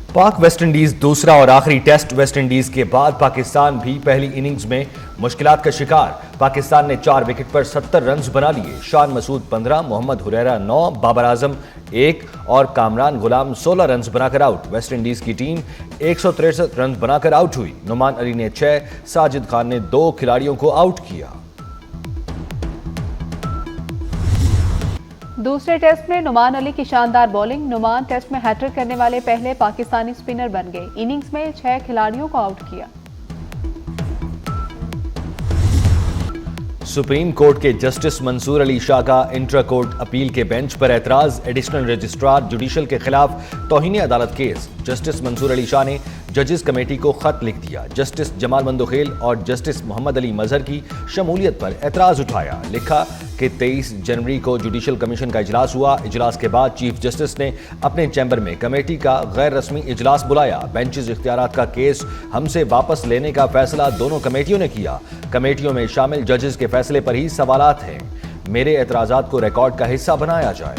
पाक वेस्टइंडीज दूसरा और आखिरी टेस्ट। वेस्टइंडीज के बाद पाकिस्तान भी पहली इनिंग्स में मुश्किलात का शिकार। पाकिस्तान ने 4 विकेट पर 70 रन बना लिए। शान मसूद 15, मोहम्मद हुरैरा 9, बाबर आजम 1 और कामरान गुलाम 16 रन बनाकर आउट। वेस्टइंडीज की टीम 163 रन बनाकर आउट हुई। नुमान अली ने 6, साजिद खान ने 2 खिलाड़ियों को आउट किया। दूसरे टेस्ट में नुमान अली की शानदार बॉलिंग। नुमान टेस्ट में हैट्रिक करने वाले पहले पाकिस्तानी स्पिनर बन गए। इनिंग्स में 6 खिलाड़ियों को आउट किया। सुप्रीम कोर्ट के जस्टिस मंसूर अली शाह का इंट्रा कोर्ट अपील के बेंच पर एतराज। एडिशनल रजिस्ट्रार जुडिशल के खिलाफ तौहीन अदालत केस। जस्टिस मंसूर अली शाह ने जजेस कमेटी को खत लिख दिया। जस्टिस जमाल मंदोखेल और जस्टिस मोहम्मद अली मजहर की शमूलियत पर एतराज उठाया। लिखा कि 23 जनवरी को जुडिशल कमीशन का इजलास हुआ। इजलास के बाद चीफ जस्टिस ने अपने चैम्बर में कमेटी का गैर रस्मी इजलास बुलाया। बेंचेस इख्तियारात का केस हमसे वापस लेने का फैसला दोनों कमेटियों ने किया। कमेटियों में शामिल जजेस के फैसले पर ही सवालात हैं। मेरे एतराजात को रिकॉर्ड का हिस्सा बनाया जाए।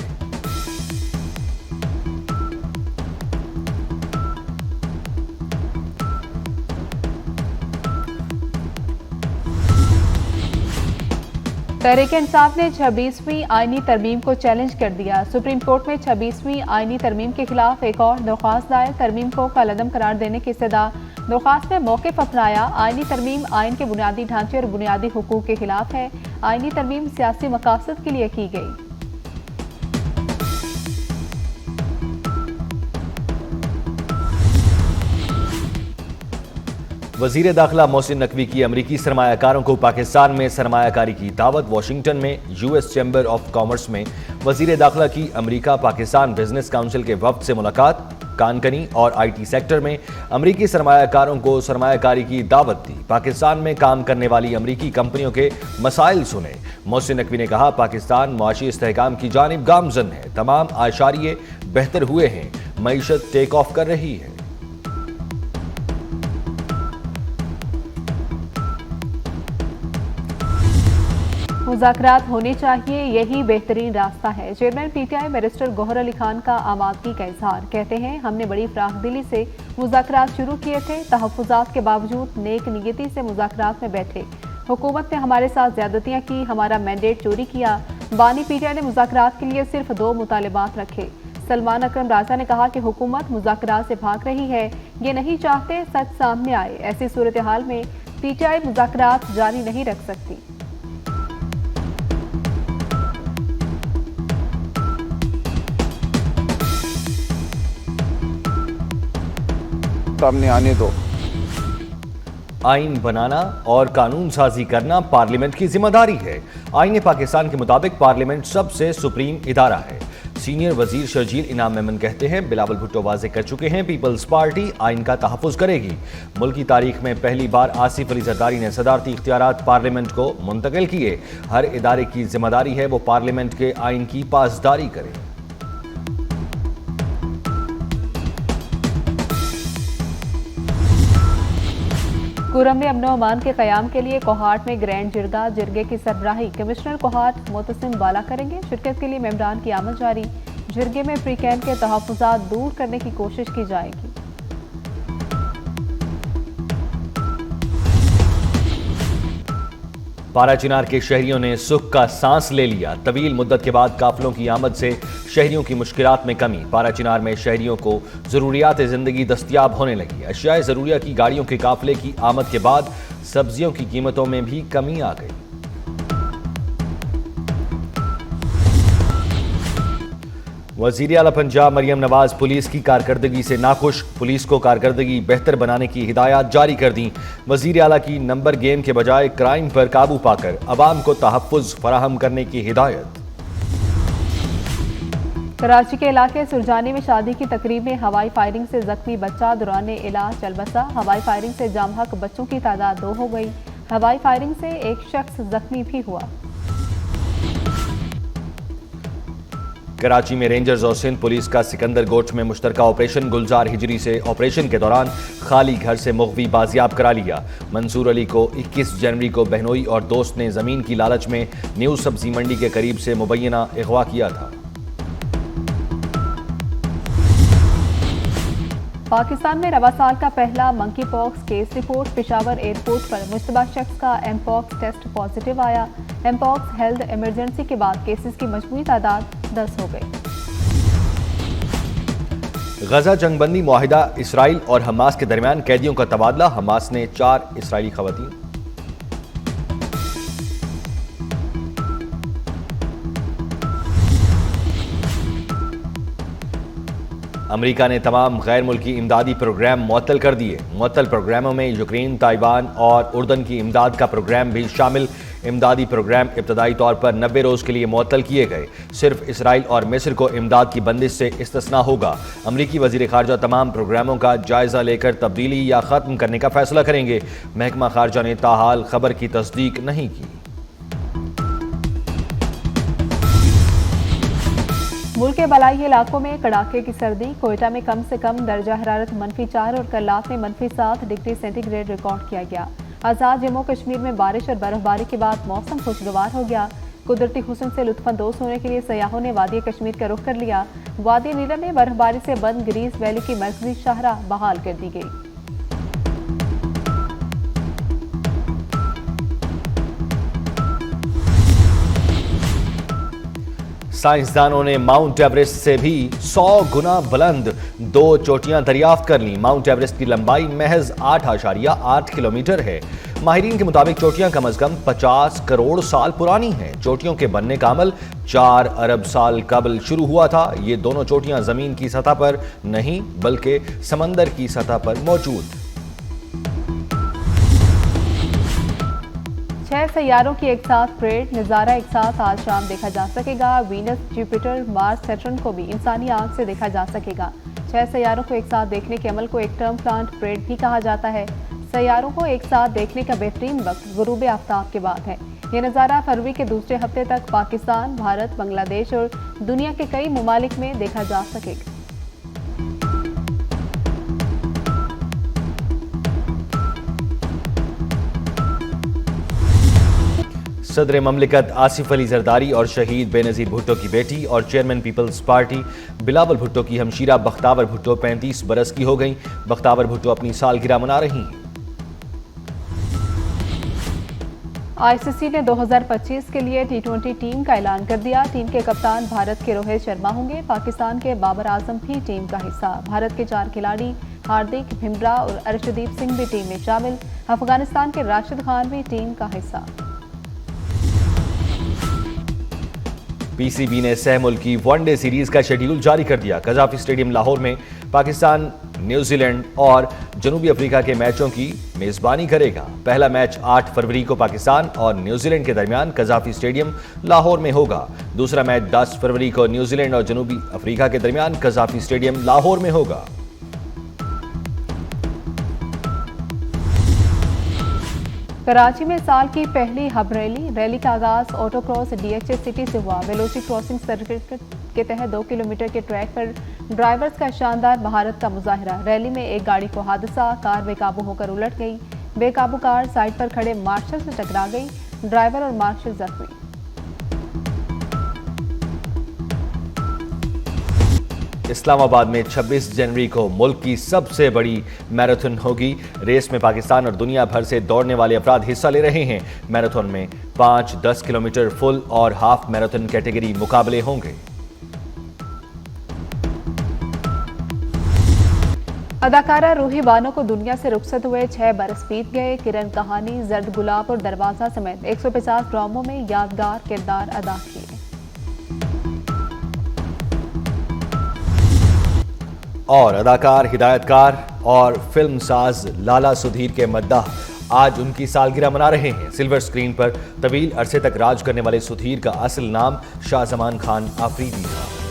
तहरीक इंसाफ ने 26वीं आईनी तरमीम को चैलेंज कर दिया। सुप्रीम कोर्ट में 26वीं आईनी तरमीम के खिलाफ एक और दरख्वास्त दायर। तरमीम को कलअदम करार देने की इस्तदा। दरख्वास्त में मौक़िफ़ अपनाया। आईनी तरमीम आइन के बुनियादी ढांचे और बुनियादी हुकूक के खिलाफ है। आईनी तरमीम सियासी मकासद के लिए की गई। वजीर दाखिला मोहसिन नकवी की अमरीकी सरमायाकारों को पाकिस्तान में सरमायाकारी की दावत। वाशिंगटन में यूएस चैम्बर ऑफ कॉमर्स में वजीर दाखिला की अमरीका पाकिस्तान बिजनेस काउंसिल के वफ्द से मुलाकात। कानकनी और आईटी सेक्टर में अमरीकी सरमायाकारों को सरमायाकारी की दावत दी। पाकिस्तान में काम करने वाली अमरीकी कंपनियों के मसाइल सुने। मोहसिन नकवी ने कहा, पाकिस्तान मुआशी इस्तेहकाम की जानिब गामजन है। तमाम आशारिये बेहतर हुए हैं। मईशत टेक ऑफ कर रही है। मुज़ाकरात होने चाहिए, यही बेहतरीन रास्ता है। Chairman PTI barrister Gohar Ali Khan का आमादगी का इजहार। कहते हैं, हमने बड़ी फराखदिली से मुज़ाकरात शुरू किए थे। तहफ़्फ़ुज़ात के बावजूद नेक नियति से मुज़ाकरात में बैठे। हुकूमत ने हमारे साथ ज़्यादतियाँ की, हमारा मैंडेट चोरी किया। बानी पीटीआई ने मुज़ाकरात के लिए सिर्फ 2 मुतालिबात रखे। सलमान अकरम राजा ने कहा कि हुकूमत मुज़ाकरात से भाग रही है। ये नहीं चाहते सच सामने आए। ऐसी सूरत हाल में पीटीआई मुज़ाकरात जारी नहीं रख सकती। सामने आने दो। आइन बनाना और कानून साजी करना पार्लियामेंट की जिम्मेदारी है। आईन पाकिस्तान के मुताबिक पार्लियामेंट सबसे सुप्रीम इदारा है। सीनियर वजीर शर्जील इनाम मेमन कहते हैं, बिलावल भुट्टो वाजे कर चुके हैं, पीपल्स पार्टी आइन का तहफ़्फ़ुज़ करेगी। मुल्क की तारीख में पहली बार आसिफ अली जरदारी ने सदारती इख्तियारात पार्लियामेंट को मुंतकिल किए। हर इदारे की जिम्मेदारी है वो पार्लियामेंट के आइन की पासदारी करे। कुरम में अमन अमान के क़याम के लिए कोहाट में ग्रैंड जिरगा। जिरगे की सरबराही कमिश्नर कोहाट मोतसिम बाला करेंगे। शिरकत के लिए मेंबरान की आमद जारी। जिरगे में प्री कैंप के तहफ़्फ़ुज़ात दूर करने की कोशिश की जाएगी। पाराचिनार के शहरियों ने सुख का सांस ले लिया। तवील मुद्दत के बाद काफिलों की आमद से शहरियों की मुश्किलात में कमी। पाराचिनार में शहरियों को ज़रूरियात ज़िंदगी दस्तयाब होने लगी। अशियाए ज़रूरिया की गाड़ियों के काफिले की आमद के बाद सब्जियों की कीमतों में भी कमी आ गई। वज़ीर आला पंजाब मरियम नवाज पुलिस की कारकर्दगी से नाखुश। पुलिस को कारकर्दगी बेहतर बनाने की हिदायत जारी कर दी। वज़ीर आला की नंबर गेम के बजाय क्राइम पर काबू पाकर अवाम को तहफ़्फ़ुज़ फराहम करने की हिदायत। कराची के इलाके सुरजानी में शादी की तकरीब में हवाई फायरिंग से जख्मी बच्चा दौरान इलाज चल बसा। हवाई फायरिंग से जामहक बच्चों की तादाद 2 हो गई। हवाई फायरिंग से एक शख्स जख्मी भी हुआ। कराची में रेंजर्स और सिंध पुलिस का सिकंदर गोट में मुश्तरका ऑपरेशन। गुलजार हिजरी से ऑपरेशन के दौरान खाली घर से मुग़वी बाजियाब करा लिया। मंसूर अली को 21 जनवरी को बहनोई और दोस्त ने ज़मीन की लालच में न्यू सब्जी मंडी के करीब से मुबैना अगवा किया था। पाकिस्तान में रवा साल का पहला monkey pox case report. Peshawar airport पर मुश्तबा शख्स का एमपॉक्स टेस्ट पॉजिटिव आया। एमपॉक्स हेल्थ इमरजेंसी के बाद केसेस की मजमूई तादाद 10 हो गई। गजा जंगबंदी मुआहिदा, इसराइल और हमास के दरमियान कैदियों का तबादला। हमास ने 4 इसराइली खवातीन। अमेरिका ने तमाम गैर मुल्की इमदादी प्रोग्राम मुअत्तल कर दिए। मुअत्तल प्रोग्रामों में यूक्रेन, ताइवान और उर्दन की इमदाद का प्रोग्राम भी शामिल। इमदादी प्रोग्राम इब्तदाई तौर पर 90 रोज के लिए मुअत्तल किए गए। सिर्फ इसराइल और मिस्र को इमदाद की बंदिश से इस्तिस्ना होगा। अमरीकी वजीर खारजा तमाम प्रोग्रामों का जायजा लेकर तब्दीली या खत्म करने का फैसला करेंगे। महकमा खारजा ने ताहाल खबर की तस्दीक नहीं की। मुल्क के बलाई इलाकों में कड़ाके की सर्दी। कोयटा में कम से कम दर्जा हरारत -4 और करलात में -7 डिग्री सेंटीग्रेड रिकॉर्ड किया गया। आज़ाद जम्मू कश्मीर में बारिश और बर्फबारी के बाद मौसम खुशगवार हो गया। कुदरती हुस्न से लुत्फानंदोज होने के लिए सयाहों ने वादी कश्मीर का रुख कर लिया। वादी नीलम में बर्फबारी से बंद ग्रीस वैली की मरकजी शाहराह बहाल कर दी गई। साइंसदानों ने माउंट एवरेस्ट से भी 100 गुना बुलंद 2 चोटियां दरियाफ्त कर लीं। माउंट एवरेस्ट की लंबाई महज 8.8 किलोमीटर है। माहिरीन के मुताबिक चोटियां कम से कम 50 करोड़ साल पुरानी हैं। चोटियों के बनने का अमल 4 अरब साल कबल शुरू हुआ था। ये दोनों चोटियां जमीन की सतह पर नहीं बल्कि समंदर की सतह पर मौजूद। 6 सैयारों की एक साथ परेड नज़ारा एक साथ आज शाम देखा जा सकेगा। वीनस, जुपिटर, मार्स, सैटर्न को भी इंसानी आंख से देखा जा सकेगा। 6 सैयारों को एक साथ देखने के अमल को एक टर्म प्लांट परेड भी कहा जाता है। सैयारों को एक साथ देखने का बेहतरीन वक्त गुरूब आफ्ताब के बाद है। यह नज़ारा फरवरी के दूसरे हफ्ते तक पाकिस्तान, भारत, बांग्लादेश और दुनिया के कई ममालिक में देखा जा सकेगा। सदर ममलिकत आसिफ अली जरदारी और शहीद बेनज़ीर भुट्टो की बेटी और chairman Peoples Party Bilawal Bhutto की हमशीरा बख्तावर भुट्टो 35 बरस की हो गई। बख्तावर भुट्टो अपनी सालगिरह मना रही हैं। आईसीसी ने 2025 के लिए T20 टीम का ऐलान कर दिया। टीम के कप्तान भारत के रोहित शर्मा होंगे। पाकिस्तान के बाबर आजम भी टीम का हिस्सा। भारत के 4 खिलाड़ी हार्दिक, बुमराह और अर्शदीप सिंह भी टीम में शामिल। अफगानिस्तान के राशिद खान भी टीम का हिस्सा। पीसीबी ने सह मुल्की वनडे सीरीज का शेड्यूल जारी कर दिया। कजाफी स्टेडियम लाहौर में पाकिस्तान, न्यूजीलैंड और जनूबी अफ्रीका के मैचों की मेजबानी करेगा। पहला मैच 8 फरवरी को पाकिस्तान और न्यूजीलैंड के दरमियान कजाफी स्टेडियम लाहौर में होगा। दूसरा मैच 10 फरवरी को न्यूजीलैंड और जनूबी अफ्रीका के दरमियान कजाफी स्टेडियम लाहौर में होगा। कराची में साल की पहली हब रैली का आगाज ऑटो क्रॉस DHS सिटी से हुआ। वेलोसिटी क्रॉसिंग सर्किट के तहत 2 किलोमीटर के ट्रैक पर ड्राइवर्स का शानदार महारत का मुजाहिरा। रैली में एक गाड़ी को हादसा, कार बेकाबू होकर उलट गई। बेकाबू कार साइड पर खड़े मार्शल से टकरा गई। ड्राइवर और मार्शल जख्मी। इस्लामाबाद में 26 जनवरी को मुल्क की सबसे बड़ी मैराथन होगी। रेस में पाकिस्तान और दुनिया भर से दौड़ने वाले अफराद हिस्सा ले रहे हैं। मैराथन में 5, 10 किलोमीटर फुल और हाफ मैराथन कैटेगरी मुकाबले होंगे। अदाकारा रूही बानो को दुनिया से रुखसत हुए 6 बरस बीत गए। किरण कहानी, जर्द गुलाब और दरवाजा समेत 150 ड्रामों में यादगार किरदार अदा किए। और अदाकार, हिदायतकार और फिल्मसाज लाला सुधीर के मद्दाह आज उनकी सालगिरह मना रहे हैं। सिल्वर स्क्रीन पर तवील अरसे तक राज करने वाले सुधीर का असल नाम शाहजमान खान आफरीदी था।